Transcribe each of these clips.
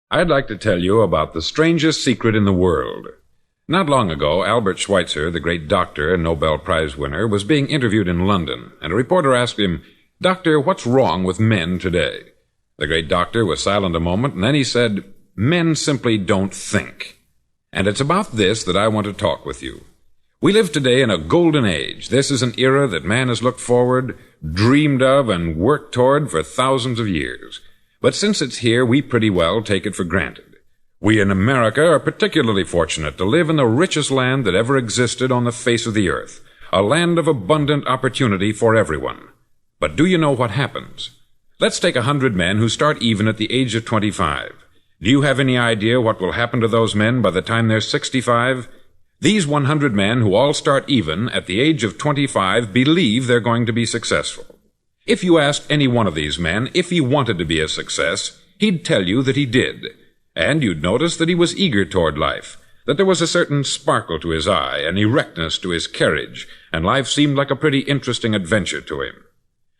I'd like to tell you about the strangest secret in the world. Not long ago, Albert Schweitzer, the great doctor and Nobel Prize winner, was being interviewed in London, and a reporter asked him, "Doctor, what's wrong with men today?" The great doctor was silent a moment, and then he said, "Men simply don't think." And it's about this that I want to talk with you. We live today in a golden age. This is an era that man has looked forward, dreamed of, and worked toward for thousands of years. But since it's here, we pretty well take it for granted. We in America are particularly fortunate to live in the richest land that ever existed on the face of the earth, a land of abundant opportunity for everyone. But do you know what happens? Let's take 100 men who start even at the age of 25. Do you have any idea what will happen to those men by the time they're 65? These 100 men who all start even at the age of 25 believe they're going to be successful. If you asked any one of these men if he wanted to be a success, he'd tell you that he did. And you'd notice that he was eager toward life, that there was a certain sparkle to his eye, an erectness to his carriage, and life seemed like a pretty interesting adventure to him.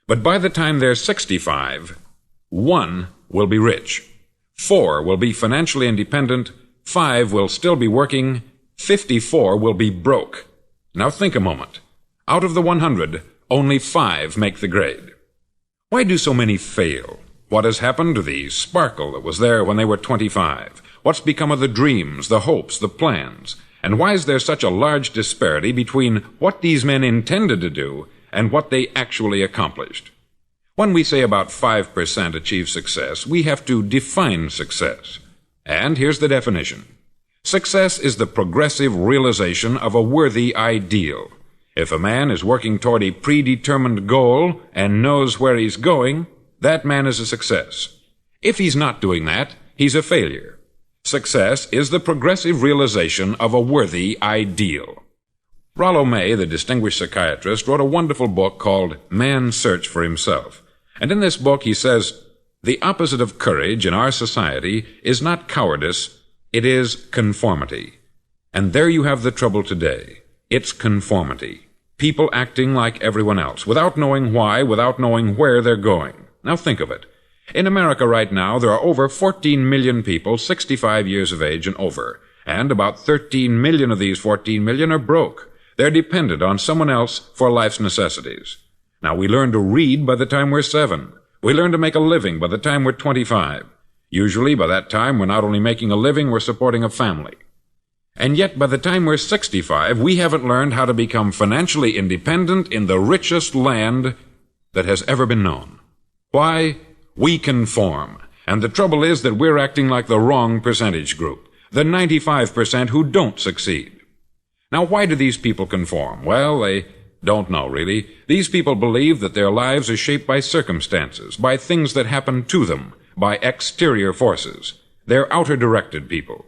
But by the time they're 65, 1 will be rich, 4 will be financially independent, 5 will still be working, 54 will be broke. Now think a moment. Out of the 100, only 5 make the grade. Why do so many fail? What has happened to the sparkle that was there when they were 25? What's become of the dreams, the hopes, the plans? And why is there such a large disparity between what these men intended to do and what they actually accomplished? When we say about 5% achieve success, we have to define success. And here's the definition. Success is the progressive realization of a worthy ideal. If a man is working toward a predetermined goal and knows where he's going, that man is a success. If he's not doing that, he's a failure. Success is the progressive realization of a worthy ideal. Rollo May, the distinguished psychiatrist, wrote a wonderful book called Man's Search for Himself. And in this book he says, the opposite of courage in our society is not cowardice, it is conformity. And there you have the trouble today. It's conformity. People acting like everyone else, without knowing why, without knowing where they're going. Now think of it. In America right now, there are over 14 million people 65 years of age and over, and about 13 million of these 14 million are broke. They're dependent on someone else for life's necessities. Now, we learn to read by the time we're 7. We learn to make a living by the time we're 25. Usually, by that time, we're not only making a living, we're supporting a family. And yet, by the time we're 65, we haven't learned how to become financially independent in the richest land that has ever been known. Why? We conform. And the trouble is that we're acting like the wrong percentage group, the 95% who don't succeed. Now, why do these people conform? Well, they don't know, really. These people believe that their lives are shaped by circumstances, by things that happen to them, by exterior forces. They're outer-directed people.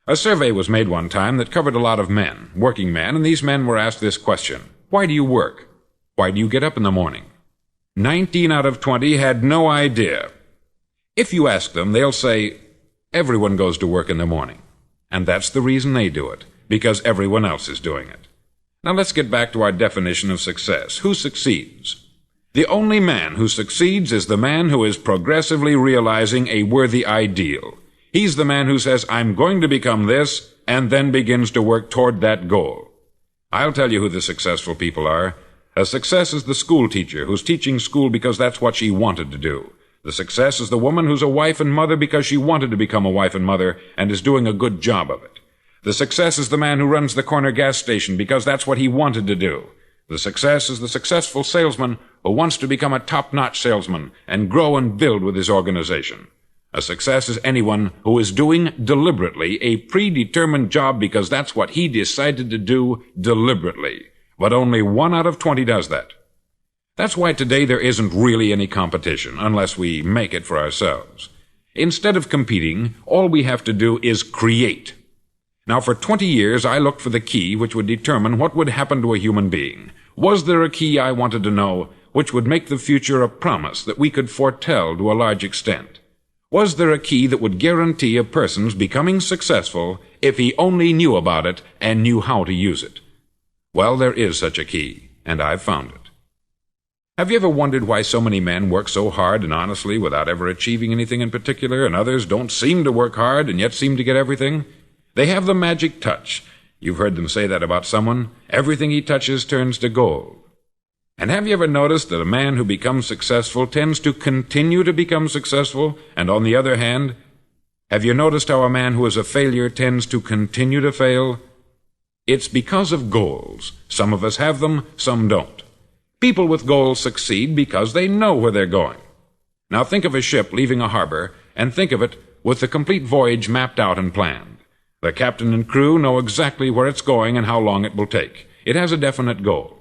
A survey was made one time that covered a lot of men, working men, and these men were asked this question. Why do you work? Why do you get up in the morning? 19 out of 20 had no idea. If you ask them, they'll say, everyone goes to work in the morning. And that's the reason they do it, because everyone else is doing it. Now let's get back to our definition of success. Who succeeds? The only man who succeeds is the man who is progressively realizing a worthy ideal. He's the man who says, I'm going to become this, and then begins to work toward that goal. I'll tell you who the successful people are. A success is the school teacher who's teaching school because that's what she wanted to do. The success is the woman who's a wife and mother because she wanted to become a wife and mother and is doing a good job of it. The success is the man who runs the corner gas station because that's what he wanted to do. The success is the successful salesman who wants to become a top-notch salesman and grow and build with his organization. A success is anyone who is doing deliberately a predetermined job because that's what he decided to do deliberately. But only 1 out of 20 does that. That's why today there isn't really any competition, unless we make it for ourselves. Instead of competing, all we have to do is create. Now, for 20 years, I looked for the key which would determine what would happen to a human being. Was there a key I wanted to know which would make the future a promise that we could foretell to a large extent? Was there a key that would guarantee a person's becoming successful if he only knew about it and knew how to use it? Well, there is such a key, and I've found it. Have you ever wondered why so many men work so hard and honestly without ever achieving anything in particular, and others don't seem to work hard and yet seem to get everything? They have the magic touch. You've heard them say that about someone. Everything he touches turns to gold. And have you ever noticed that a man who becomes successful tends to continue to become successful, and on the other hand, have you noticed how a man who is a failure tends to continue to fail? It's because of goals. Some of us have them, some don't. People with goals succeed because they know where they're going. Now think of a ship leaving a harbor, and think of it with the complete voyage mapped out and planned. The captain and crew know exactly where it's going and how long it will take. It has a definite goal.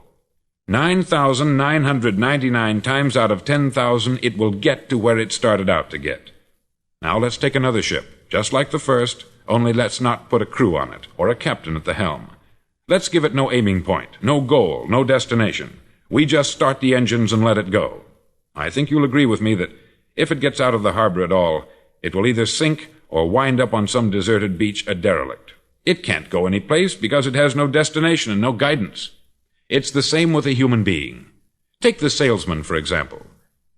9,999 times out of 10,000 it will get to where it started out to get. Now let's take another ship, just like the first, only let's not put a crew on it, or a captain at the helm. Let's give it no aiming point, no goal, no destination. We just start the engines and let it go. I think you'll agree with me that if it gets out of the harbor at all, it will either sink or wind up on some deserted beach a derelict. It can't go any place because it has no destination and no guidance. It's the same with a human being. Take the salesman, for example.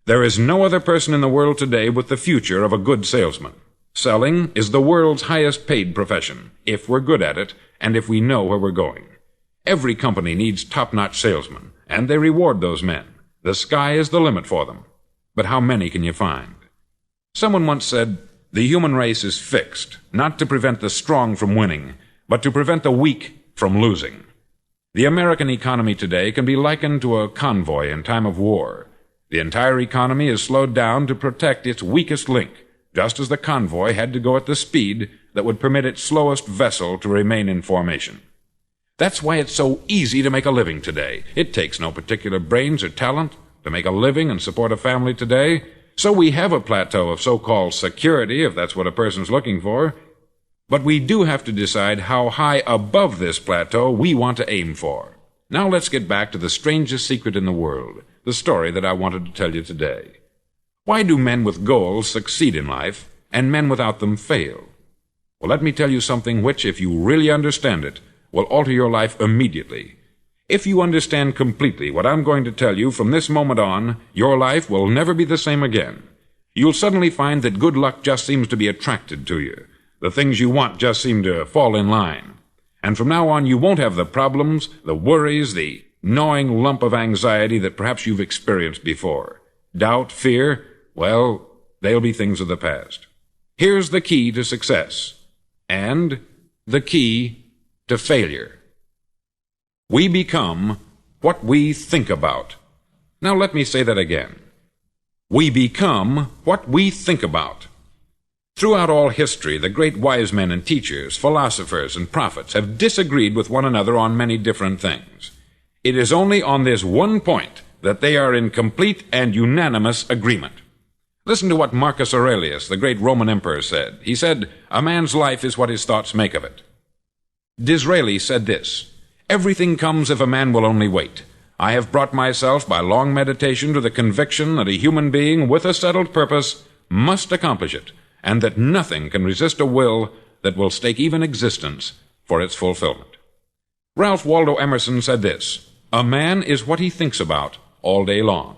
There is no other person in the world today with the future of a good salesman. Selling is the world's highest paid profession, if we're good at it, and if we know where we're going. Every company needs top-notch salesmen, and they reward those men. The sky is the limit for them. But how many can you find? Someone once said, the human race is fixed, not to prevent the strong from winning, but to prevent the weak from losing. The American economy today can be likened to a convoy in time of war. The entire economy is slowed down to protect its weakest link, just as the convoy had to go at the speed that would permit its slowest vessel to remain in formation. That's why it's so easy to make a living today. It takes no particular brains or talent to make a living and support a family today. So we have a plateau of so-called security, if that's what a person's looking for. But we do have to decide how high above this plateau we want to aim for. Now let's get back to the strangest secret in the world, the story that I wanted to tell you today. Why do men with goals succeed in life, and men without them fail? Well, let me tell you something which, if you really understand it, will alter your life immediately. If you understand completely what I'm going to tell you from this moment on, your life will never be the same again. You'll suddenly find that good luck just seems to be attracted to you. The things you want just seem to fall in line. And from now on, you won't have the problems, the worries, the gnawing lump of anxiety that perhaps you've experienced before. Doubt, fear, well, they'll be things of the past. Here's the key to success, and the key to failure. We become what we think about. Now let me say that again. We become what we think about. Throughout all history, the great wise men and teachers, philosophers and prophets have disagreed with one another on many different things. It is only on this one point that they are in complete and unanimous agreement. Listen to what Marcus Aurelius, the great Roman emperor, said. He said, "A man's life is what his thoughts make of it." Disraeli said this, "Everything comes if a man will only wait. I have brought myself by long meditation to the conviction that a human being with a settled purpose must accomplish it, and that nothing can resist a will that will stake even existence for its fulfillment." Ralph Waldo Emerson said this, "A man is what he thinks about all day long."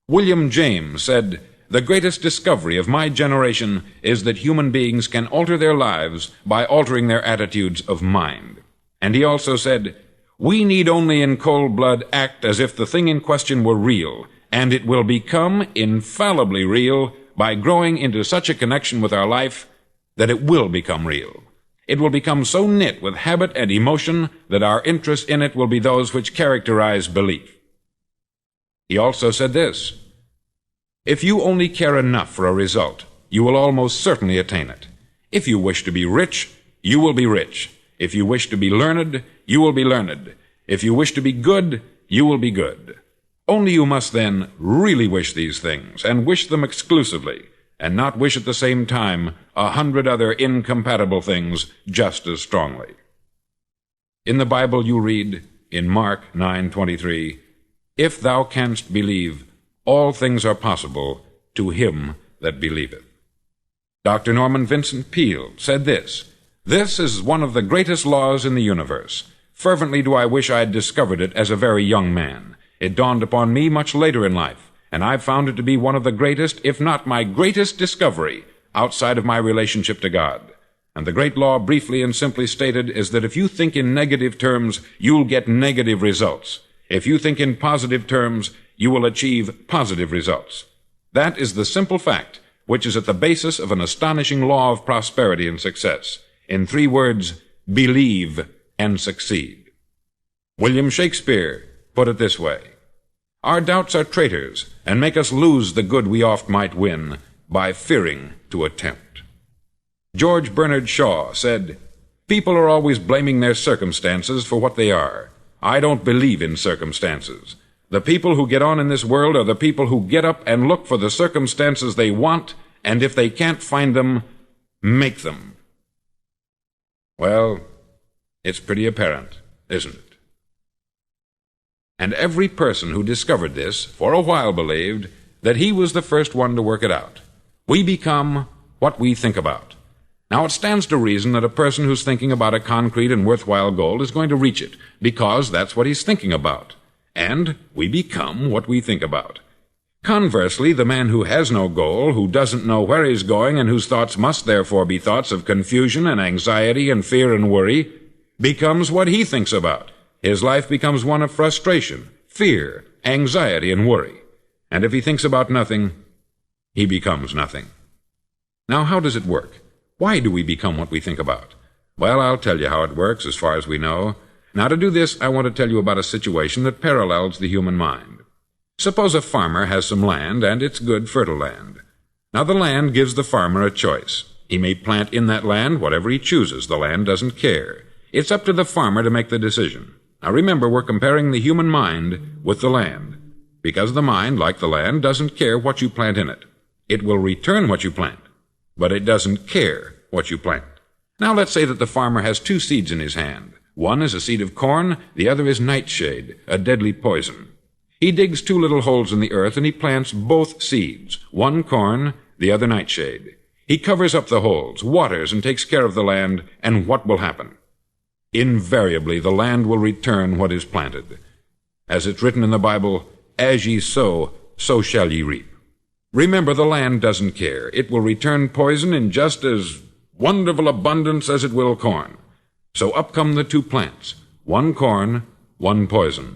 William James said, "The greatest discovery of my generation is that human beings can alter their lives by altering their attitudes of mind." And he also said, "We need only in cold blood act as if the thing in question were real, and it will become infallibly real by growing into such a connection with our life that it will become real. It will become so knit with habit and emotion that our interest in it will be those which characterize belief." He also said this, "If you only care enough for a result, you will almost certainly attain it. If you wish to be rich, you will be rich. If you wish to be learned, you will be learned. If you wish to be good, you will be good. Only you must then really wish these things, and wish them exclusively, and not wish at the same time 100 other incompatible things just as strongly." In the Bible you read, in Mark 9:23, "If thou canst believe, all things are possible to him that believeth." Dr. Norman Vincent Peale said this, "This is one of the greatest laws in the universe. Fervently do I wish I had discovered it as a very young man. It dawned upon me much later in life, and I've found it to be one of the greatest, if not my greatest discovery, outside of my relationship to God. And the great law, briefly and simply stated, is that if you think in negative terms, you'll get negative results. If you think in positive terms, you will achieve positive results. That is the simple fact which is at the basis of an astonishing law of prosperity and success. In 3 words, believe and succeed. William Shakespeare put it this way: "Our doubts are traitors, and make us lose the good we oft might win, by fearing to attempt." George Bernard Shaw said, "People are always blaming their circumstances for what they are. I don't believe in circumstances. The people who get on in this world are the people who get up and look for the circumstances they want, and if they can't find them, make them." Well, it's pretty apparent, isn't it? And every person who discovered this for a while believed that he was the first one to work it out. We become what we think about. Now, it stands to reason that a person who's thinking about a concrete and worthwhile goal is going to reach it, because that's what he's thinking about. And we become what we think about. Conversely, the man who has no goal, who doesn't know where he's going, and whose thoughts must therefore be thoughts of confusion and anxiety and fear and worry, becomes what he thinks about. His life becomes one of frustration, fear, anxiety, and worry. And if he thinks about nothing, he becomes nothing. Now, how does it work? Why do we become what we think about? Well, I'll tell you how it works as far as we know. Now, to do this, I want to tell you about a situation that parallels the human mind. Suppose a farmer has some land, and it's good, fertile land. Now, the land gives the farmer a choice. He may plant in that land whatever he chooses. The land doesn't care. It's up to the farmer to make the decision. Now, remember, we're comparing the human mind with the land, because the mind, like the land, doesn't care what you plant in it. It will return what you plant, but it doesn't care what you plant. Now, let's say that the farmer has 2 seeds in his hand. One is a seed of corn, the other is nightshade, a deadly poison. He digs 2 little holes in the earth, and he plants both seeds, one corn, the other nightshade. He covers up the holes, waters, and takes care of the land, and what will happen? Invariably, the land will return what is planted. As it's written in the Bible, "As ye sow, so shall ye reap." Remember, the land doesn't care. It will return poison in just as wonderful abundance as it will corn. So up come the 2 plants, one corn, one poison.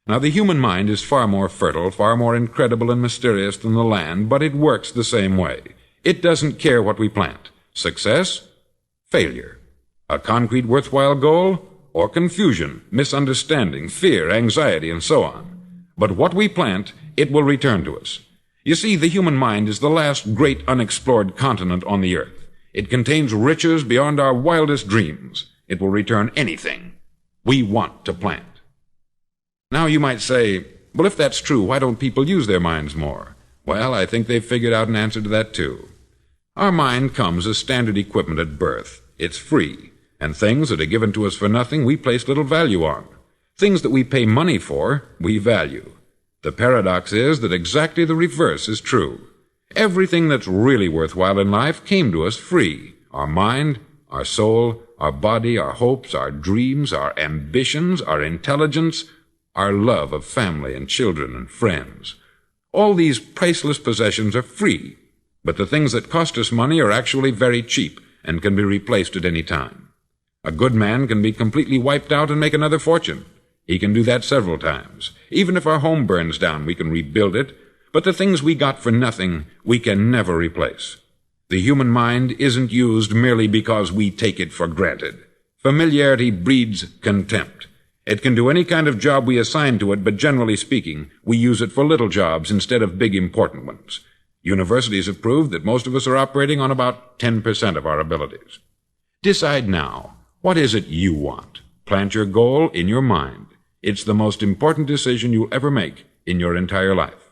Now, the human mind is far more fertile, far more incredible and mysterious than the land, but it works the same way. It doesn't care what we plant. Success, failure. A concrete, worthwhile goal, or confusion, misunderstanding, fear, anxiety, and so on. But what we plant, it will return to us. You see, the human mind is the last great unexplored continent on the earth. It contains riches beyond our wildest dreams. It will return anything we want to plant. Now, you might say, well, if that's true, why don't people use their minds more? Well, I think they've figured out an answer to that, too. Our mind comes as standard equipment at birth. It's free, and things that are given to us for nothing we place little value on. Things that we pay money for, we value. The paradox is that exactly the reverse is true. Everything that's really worthwhile in life came to us free. Our mind, our soul, our body, our hopes, our dreams, our ambitions, our intelligence, our love of family and children and friends. All these priceless possessions are free, but the things that cost us money are actually very cheap and can be replaced at any time. A good man can be completely wiped out and make another fortune. He can do that several times. Even if our home burns down, we can rebuild it, but the things we got for nothing, we can never replace. The human mind isn't used merely because we take it for granted. Familiarity breeds contempt. It can do any kind of job we assign to it, but generally speaking, we use it for little jobs instead of big important ones. Universities have proved that most of us are operating on about 10% of our abilities. Decide now, what is it you want? Plant your goal in your mind. It's the most important decision you'll ever make in your entire life.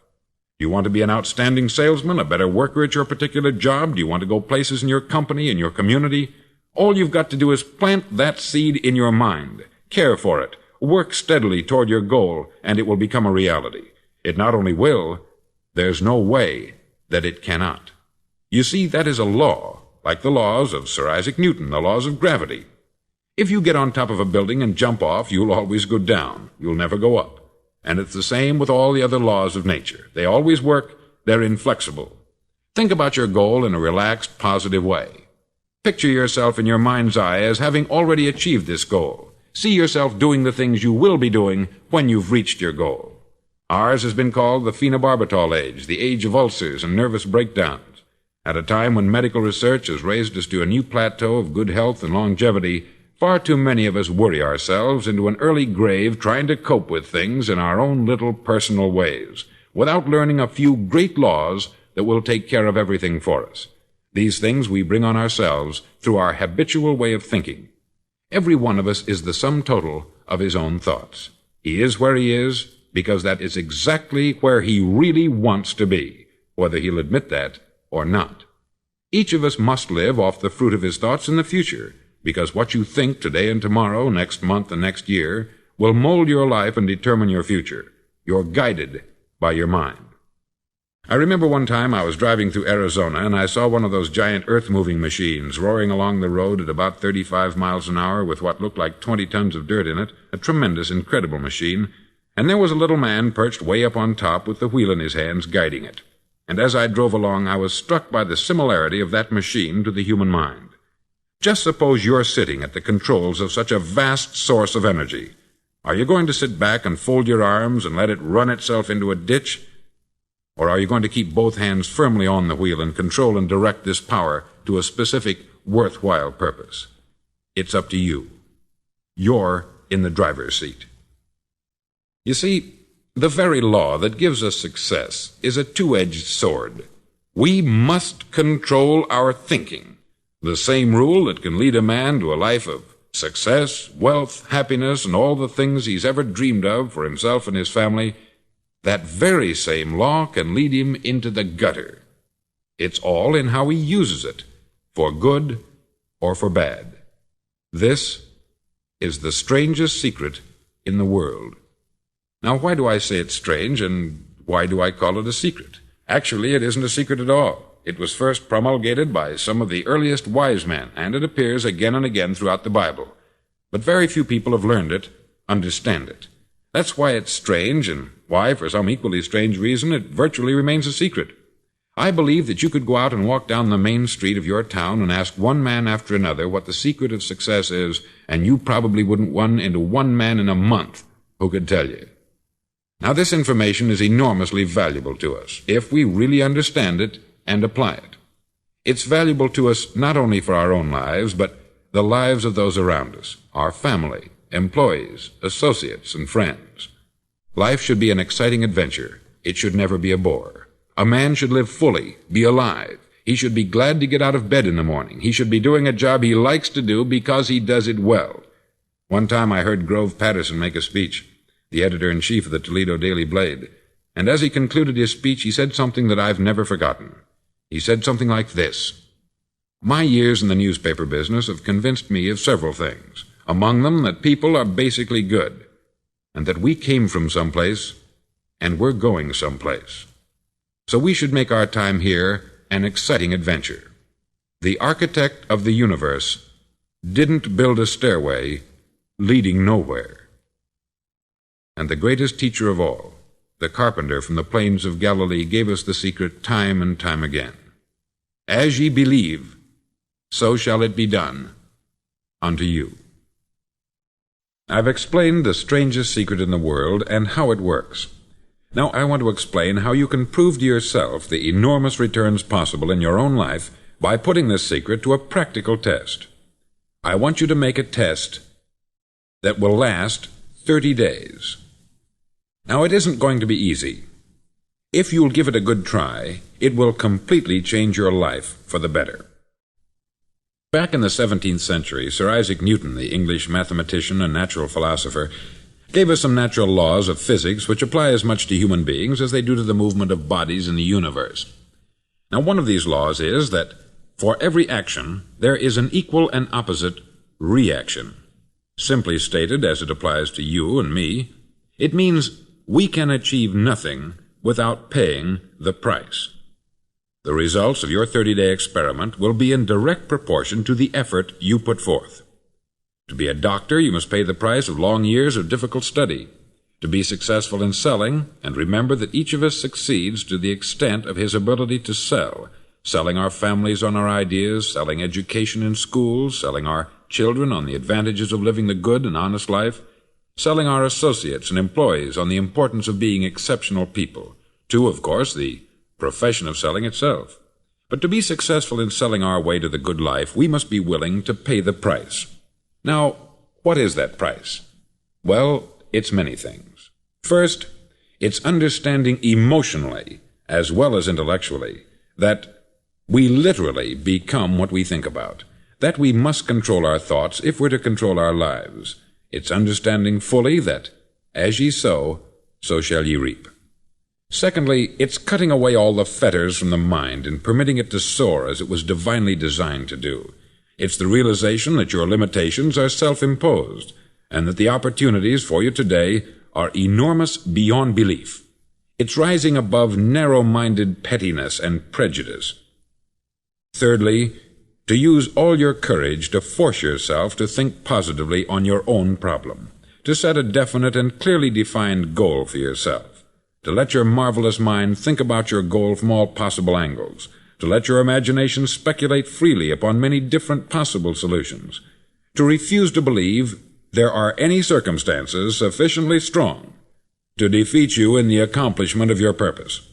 Do you want to be an outstanding salesman, a better worker at your particular job? Do you want to go places in your company, in your community? All you've got to do is plant that seed in your mind. Care for it. Work steadily toward your goal, and it will become a reality. It not only will, there's no way that it cannot. You see, that is a law, like the laws of Sir Isaac Newton, the laws of gravity. If you get on top of a building and jump off, you'll always go down. You'll never go up. And it's the same with all the other laws of nature. They always work. They're inflexible. Think about your goal in a relaxed, positive way. Picture yourself in your mind's eye as having already achieved this goal. See yourself doing the things you will be doing when you've reached your goal. Ours has been called the phenobarbital age, the age of ulcers and nervous breakdowns. At a time when medical research has raised us to a new plateau of good health and longevity, far too many of us worry ourselves into an early grave trying to cope with things in our own little personal ways, without learning a few great laws that will take care of everything for us. These things we bring on ourselves through our habitual way of thinking. Every one of us is the sum total of his own thoughts. He is where he is because that is exactly where he really wants to be, whether he'll admit that or not. Each of us must live off the fruit of his thoughts in the future, because what you think today and tomorrow, next month and next year, will mold your life and determine your future. You're guided by your mind. I remember one time I was driving through Arizona and I saw one of those giant earth-moving machines roaring along the road at about 35 miles an hour with what looked like 20 tons of dirt in it, a tremendous, incredible machine, and there was a little man perched way up on top with the wheel in his hands guiding it. And as I drove along, I was struck by the similarity of that machine to the human mind. Just suppose you're sitting at the controls of such a vast source of energy. Are you going to sit back and fold your arms and let it run itself into a ditch? Or are you going to keep both hands firmly on the wheel and control and direct this power to a specific, worthwhile purpose? It's up to you. You're in the driver's seat. You see, the very law that gives us success is a two-edged sword. We must control our thinking. The same rule that can lead a man to a life of success, wealth, happiness, and all the things he's ever dreamed of for himself and his family, that very same law can lead him into the gutter. It's all in how he uses it, for good or for bad. This is the strangest secret in the world. Now, why do I say it's strange, and why do I call it a secret? Actually, it isn't a secret at all. It was first promulgated by some of the earliest wise men, and it appears again and again throughout the Bible. But very few people have learned it, understand it. That's why it's strange, and why, for some equally strange reason, it virtually remains a secret. I believe that you could go out and walk down the main street of your town and ask one man after another what the secret of success is, and you probably wouldn't run into one man in a month who could tell you. Now, this information is enormously valuable to us, if we really understand it and apply it. It's valuable to us not only for our own lives, but the lives of those around us, our family, employees, associates, and friends. Life should be an exciting adventure. It should never be a bore. A man should live fully, be alive. He should be glad to get out of bed in the morning. He should be doing a job he likes to do because he does it well. One time I heard Grove Patterson make a speech, the editor-in-chief of the Toledo Daily Blade, and as he concluded his speech, he said something that I've never forgotten. He said something like this: "My years in the newspaper business have convinced me of several things, among them that people are basically good, and that we came from someplace, and we're going someplace. So we should make our time here an exciting adventure. The architect of the universe didn't build a stairway leading nowhere." And the greatest teacher of all, the carpenter from the plains of Galilee, gave us the secret time and time again. As ye believe, so shall it be done unto you. I've explained the strangest secret in the world and how it works. Now I want to explain how you can prove to yourself the enormous returns possible in your own life by putting this secret to a practical test. I want you to make a test that will last 30 days. Now, it isn't going to be easy. If you'll give it a good try, it will completely change your life for the better. Back in the 17th century, Sir Isaac Newton, the English mathematician and natural philosopher, gave us some natural laws of physics which apply as much to human beings as they do to the movement of bodies in the universe. Now, one of these laws is that for every action, there is an equal and opposite reaction. Simply stated, as it applies to you and me, it means we can achieve nothing without paying the price. The results of your 30-day experiment will be in direct proportion to the effort you put forth. To be a doctor, you must pay the price of long years of difficult study. to be successful in selling, and remember that each of us succeeds to the extent of his ability to sell, selling our families on our ideas, selling education in schools, selling our children on the advantages of living the good and honest life, selling our associates and employees on the importance of being exceptional people, to, of course, the profession of selling itself. But to be successful in selling our way to the good life, we must be willing to pay the price. Now, what is that price? Well, it's many things. First, it's understanding emotionally, as well as intellectually, that we literally become what we think about, that we must control our thoughts if we're to control our lives. It's understanding fully that, as ye sow, so shall ye reap. Secondly, it's cutting away all the fetters from the mind and permitting it to soar as it was divinely designed to do. It's the realization that your limitations are self-imposed, and that the opportunities for you today are enormous beyond belief. It's rising above narrow-minded pettiness and prejudice. Thirdly, to use all your courage to force yourself to think positively on your own problem, to set a definite and clearly defined goal for yourself, to let your marvelous mind think about your goal from all possible angles, to let your imagination speculate freely upon many different possible solutions, to refuse to believe there are any circumstances sufficiently strong to defeat you in the accomplishment of your purpose,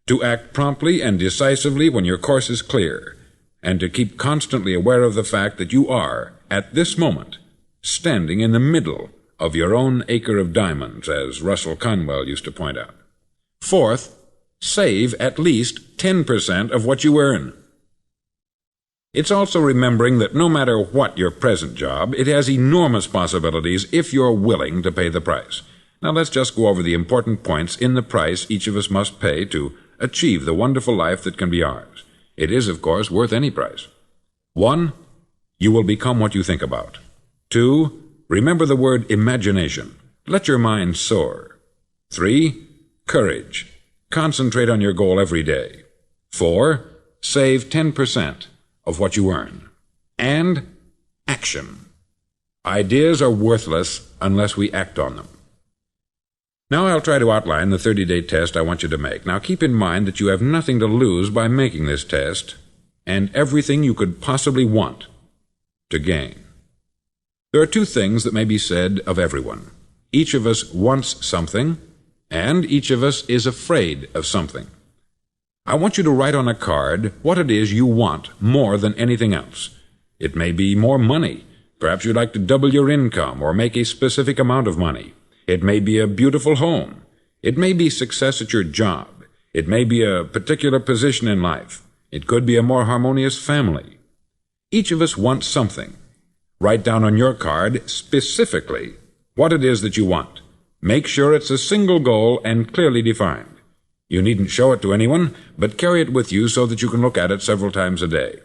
to act promptly and decisively when your course is clear, and to keep constantly aware of the fact that you are, at this moment, standing in the middle of your own acre of diamonds, as Russell Conwell used to point out. Fourth, save at least 10% of what you earn. It's also remembering that no matter what your present job, it has enormous possibilities if you're willing to pay the price. Now let's just go over the important points in the price each of us must pay to achieve the wonderful life that can be ours. It is, of course, worth any price. 1. You will become what you think about. 2. Remember the word imagination. Let your mind soar. 3. Courage. Concentrate on your goal every day. 4. Save 10% of what you earn. And action. Ideas are worthless unless we act on them. Now I'll try to outline the 30-day test I want you to make. Now keep in mind that you have nothing to lose by making this test, and everything you could possibly want to gain. There are two things that may be said of everyone. Each of us wants something, and each of us is afraid of something. I want you to write on a card what it is you want more than anything else. It may be more money. Perhaps you'd like to double your income or make a specific amount of money. It may be a beautiful home. It may be success at your job. It may be a particular position in life. It could be a more harmonious family. Each of us wants something. Write down on your card specifically what it is that you want. Make sure it's a single goal and clearly defined. You needn't show it to anyone, but carry it with you so that you can look at it several times a day.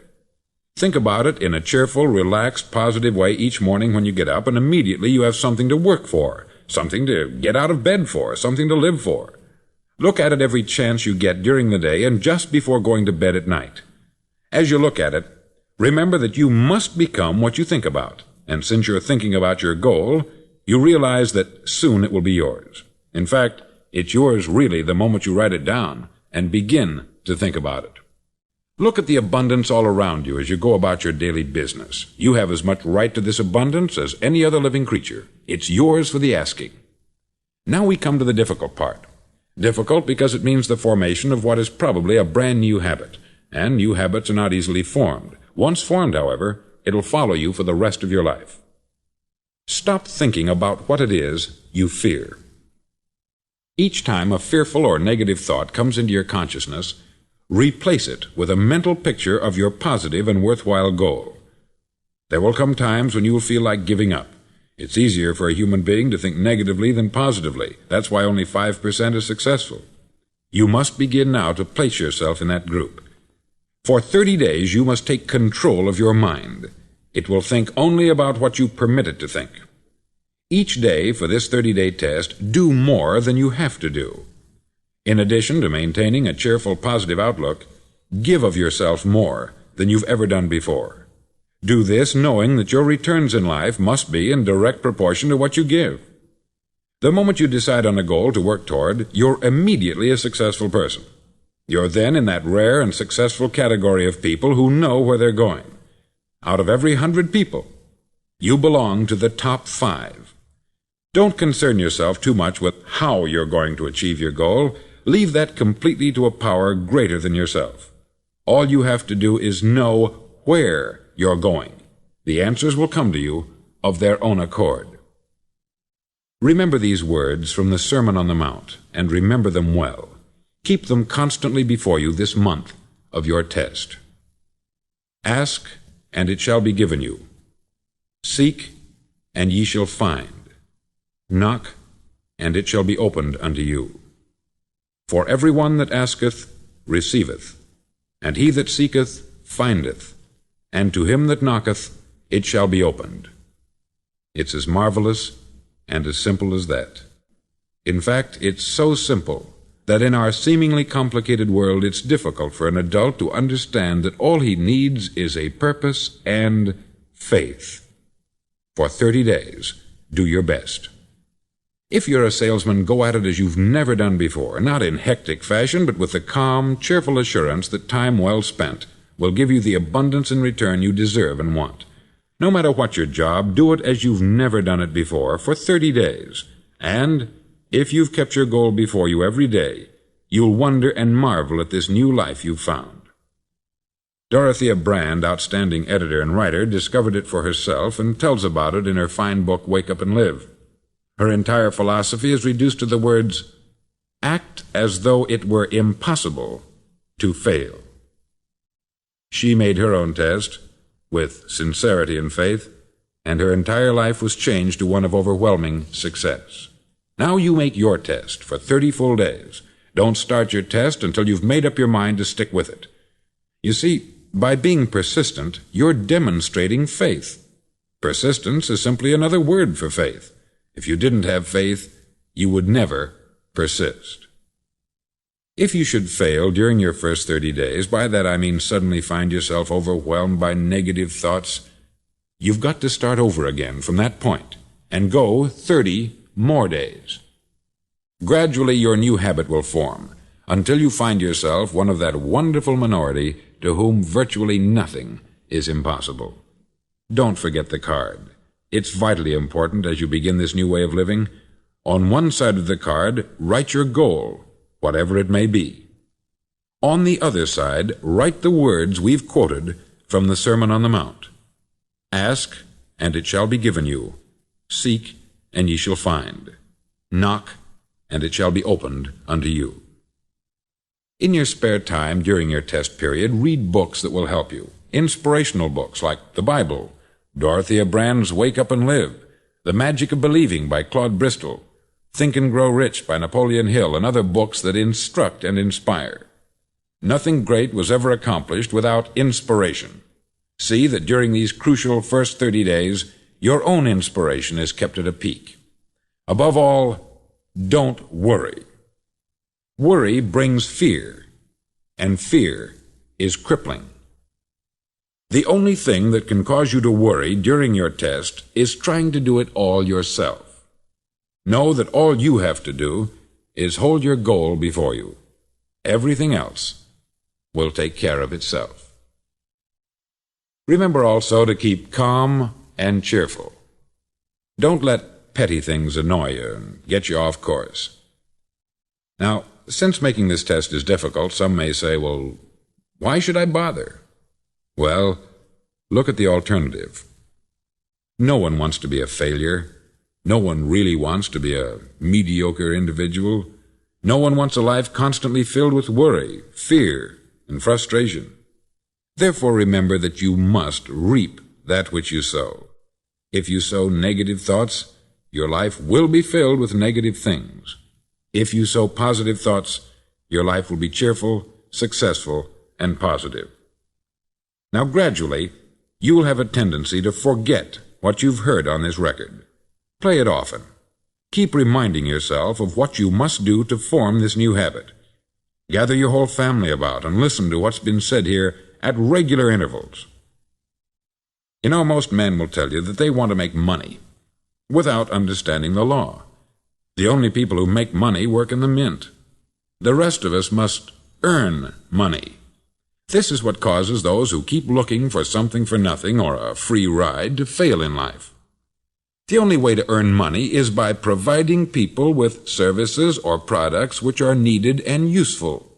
Think about it in a cheerful, relaxed, positive way each morning when you get up, and immediately you have something to work for, something to get out of bed for, something to live for. Look at it every chance you get during the day and just before going to bed at night. As you look at it, remember that you must become what you think about, and since you're thinking about your goal, you realize that soon it will be yours. In fact, it's yours really the moment you write it down and begin to think about it. Look at the abundance all around you as you go about your daily business. You have as much right to this abundance as any other living creature. It's yours for the asking. Now we come to the difficult part. Difficult because it means the formation of what is probably a brand new habit, and new habits are not easily formed. Once formed, however, it'll follow you for the rest of your life. Stop thinking about what it is you fear. Each time a fearful or negative thought comes into your consciousness, replace it with a mental picture of your positive and worthwhile goal. There will come times when you will feel like giving up. It's easier for a human being to think negatively than positively. That's why only 5% is successful. You must begin now to place yourself in that group. For 30 days, you must take control of your mind. It will think only about what you permit it to think. Each day for this 30-day test, do more than you have to do. In addition to maintaining a cheerful, positive outlook, give of yourself more than you've ever done before. Do this knowing that your returns in life must be in direct proportion to what you give. The moment you decide on a goal to work toward, you're immediately a successful person. You're then in that rare and successful category of people who know where they're going. Out of every 100 people, you belong to the top 5. Don't concern yourself too much with how you're going to achieve your goal. Leave that completely to a power greater than yourself. All you have to do is know where you're going. The answers will come to you of their own accord. Remember these words from the Sermon on the Mount, and remember them well. Keep them constantly before you this month of your test. Ask, and it shall be given you. Seek, and ye shall find. Knock, and it shall be opened unto you. For every one that asketh receiveth, and he that seeketh findeth, and to him that knocketh it shall be opened. It's as marvelous and as simple as that. In fact, it's so simple that in our seemingly complicated world it's difficult for an adult to understand that all he needs is a purpose and faith. For 30 days, do your best. If you're a salesman, go at it as you've never done before, not in hectic fashion, but with the calm, cheerful assurance that time well spent will give you the abundance in return you deserve and want. No matter what your job, do it as you've never done it before for 30 days. And if you've kept your goal before you every day, you'll wonder and marvel at this new life you've found. Dorothea Brand, outstanding editor and writer, discovered it for herself and tells about it in her fine book, Wake Up and Live. Her entire philosophy is reduced to the words, act as though it were impossible to fail. She made her own test with sincerity and faith, and her entire life was changed to one of overwhelming success. Now you make your test for 30 full days. Don't start your test until you've made up your mind to stick with it. You see, by being persistent, you're demonstrating faith. Persistence is simply another word for faith. If you didn't have faith, you would never persist. If you should fail during your first 30 days, by that I mean suddenly find yourself overwhelmed by negative thoughts, you've got to start over again from that point and go 30 more days. Gradually your new habit will form until you find yourself one of that wonderful minority to whom virtually nothing is impossible. Don't forget the card. It's vitally important as you begin this new way of living. On one side of the card, write your goal, whatever it may be. On the other side, write the words we've quoted from the Sermon on the Mount. Ask, and it shall be given you. Seek, and ye shall find. Knock, and it shall be opened unto you. In your spare time during your test period, read books that will help you. Inspirational books like the Bible, Dorothea Brand's Wake Up and Live, The Magic of Believing by Claude Bristol, Think and Grow Rich by Napoleon Hill, and other books that instruct and inspire. Nothing great was ever accomplished without inspiration. See that during these crucial first 30 days, your own inspiration is kept at a peak. Above all, don't worry. Worry brings fear, and fear is crippling. The only thing that can cause you to worry during your test is trying to do it all yourself. Know that all you have to do is hold your goal before you. Everything else will take care of itself. Remember also to keep calm and cheerful. Don't let petty things annoy you and get you off course. Now, since making this test is difficult, some may say, well, why should I bother? Well, look at the alternative. No one wants to be a failure. No one really wants to be a mediocre individual. No one wants a life constantly filled with worry, fear, and frustration. Therefore, remember that you must reap that which you sow. If you sow negative thoughts, your life will be filled with negative things. If you sow positive thoughts, your life will be cheerful, successful, and positive. Now, gradually, you will have a tendency to forget what you've heard on this record. Play it often. Keep reminding yourself of what you must do to form this new habit. Gather your whole family about and listen to what's been said here at regular intervals. You know, most men will tell you that they want to make money without understanding the law. The only people who make money work in the mint. The rest of us must earn money. This is what causes those who keep looking for something for nothing or a free ride to fail in life. The only way to earn money is by providing people with services or products which are needed and useful.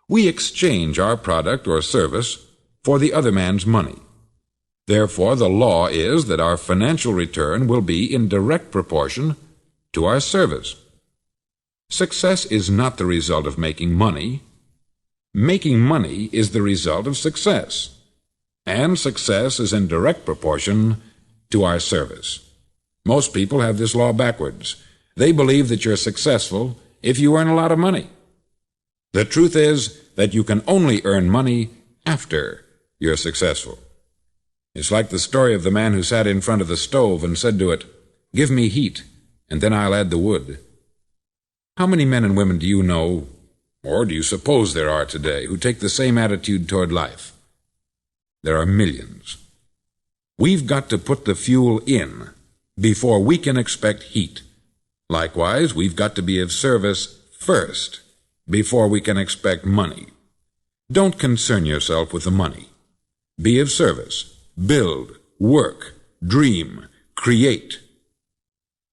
We exchange our product or service for the other man's money. Therefore, the law is that our financial return will be in direct proportion to our service. Success is not the result of making money. Making money is the result of success, and success is in direct proportion to our service. Most people have this law backwards. They believe that you're successful if you earn a lot of money. The truth is that you can only earn money after you're successful. It's like the story of the man who sat in front of the stove and said to it, "Give me heat, and then I'll add the wood." How many men and women do you know, or do you suppose there are today, who take the same attitude toward life? There are millions. We've got to put the fuel in before we can expect heat. Likewise, we've got to be of service first before we can expect money. Don't concern yourself with the money. Be of service. Build, work, dream, create.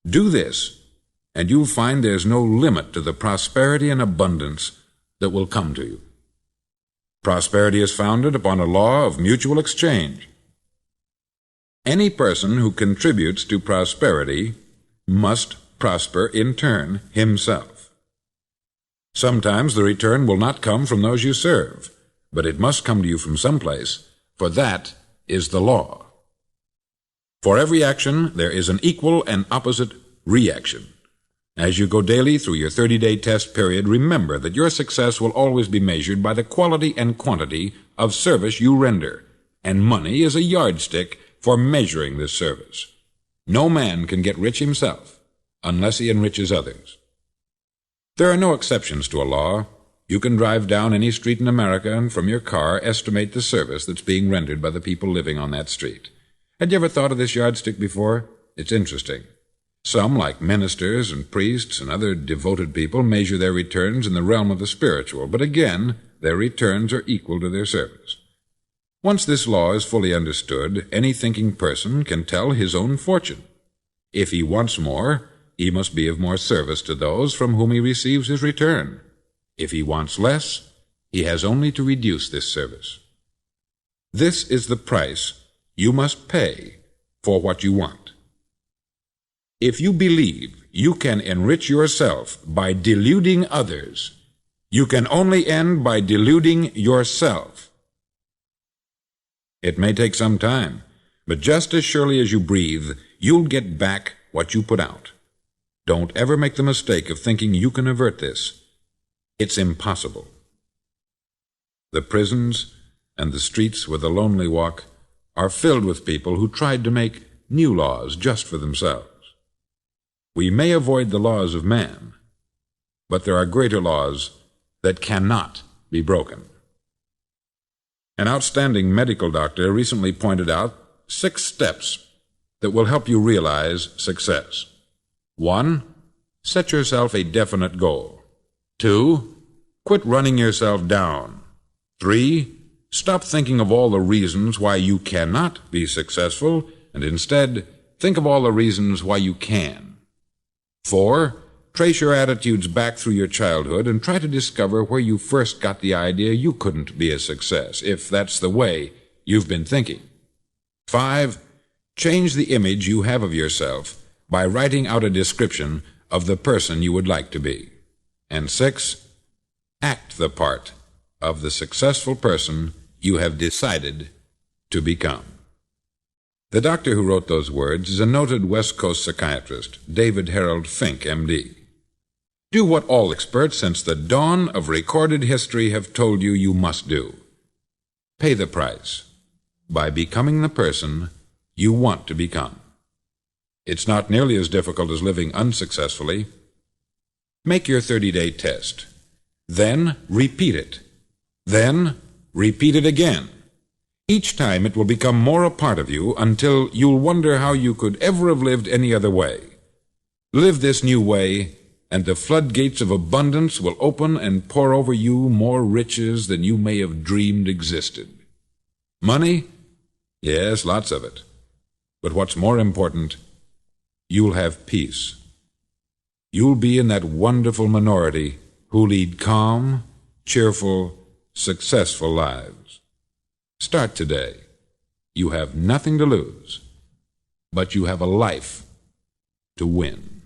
Do this, and you'll find there's no limit to the prosperity and abundance that will come to you. Prosperity is founded upon a law of mutual exchange. Any person who contributes to prosperity must prosper in turn himself. Sometimes the return will not come from those you serve, but it must come to you from someplace, for that is the law. For every action, there is an equal and opposite reaction. As you go daily through your 30-day test period, remember that your success will always be measured by the quality and quantity of service you render, and money is a yardstick for measuring this service. No man can get rich himself unless he enriches others. There are no exceptions to a law. You can drive down any street in America and from your car estimate the service that's being rendered by the people living on that street. Had you ever thought of this yardstick before? It's interesting. Some, like ministers and priests and other devoted people, measure their returns in the realm of the spiritual, but again, their returns are equal to their service. Once this law is fully understood, any thinking person can tell his own fortune. If he wants more, he must be of more service to those from whom he receives his return. If he wants less, he has only to reduce this service. This is the price you must pay for what you want. If you believe you can enrich yourself by deluding others, you can only end by deluding yourself. It may take some time, but just as surely as you breathe, you'll get back what you put out. Don't ever make the mistake of thinking you can avert this. It's impossible. The prisons and the streets where the lonely walk are filled with people who tried to make new laws just for themselves. We may avoid the laws of man, but there are greater laws that cannot be broken. An outstanding medical doctor recently pointed out 6 steps that will help you realize success. 1. Set yourself a definite goal. 2. Quit running yourself down. 3. Stop thinking of all the reasons why you cannot be successful, and instead think of all the reasons why you can. 4. Trace your attitudes back through your childhood and try to discover where you first got the idea you couldn't be a success, if that's the way you've been thinking. 5. Change the image you have of yourself by writing out a description of the person you would like to be. And 6. Act the part of the successful person you have decided to become. The doctor who wrote those words is a noted West Coast psychiatrist, David Harold Fink, M.D. Do what all experts since the dawn of recorded history have told you you must do. Pay the price by becoming the person you want to become. It's not nearly as difficult as living unsuccessfully. Make your 30-day test. Then repeat it. Then repeat it again. Each time it will become more a part of you until you'll wonder how you could ever have lived any other way. Live this new way and the floodgates of abundance will open and pour over you more riches than you may have dreamed existed. Money? Yes, lots of it. But what's more important, you'll have peace. You'll be in that wonderful minority who lead calm, cheerful, successful lives. Start today. You have nothing to lose, but you have a life to win.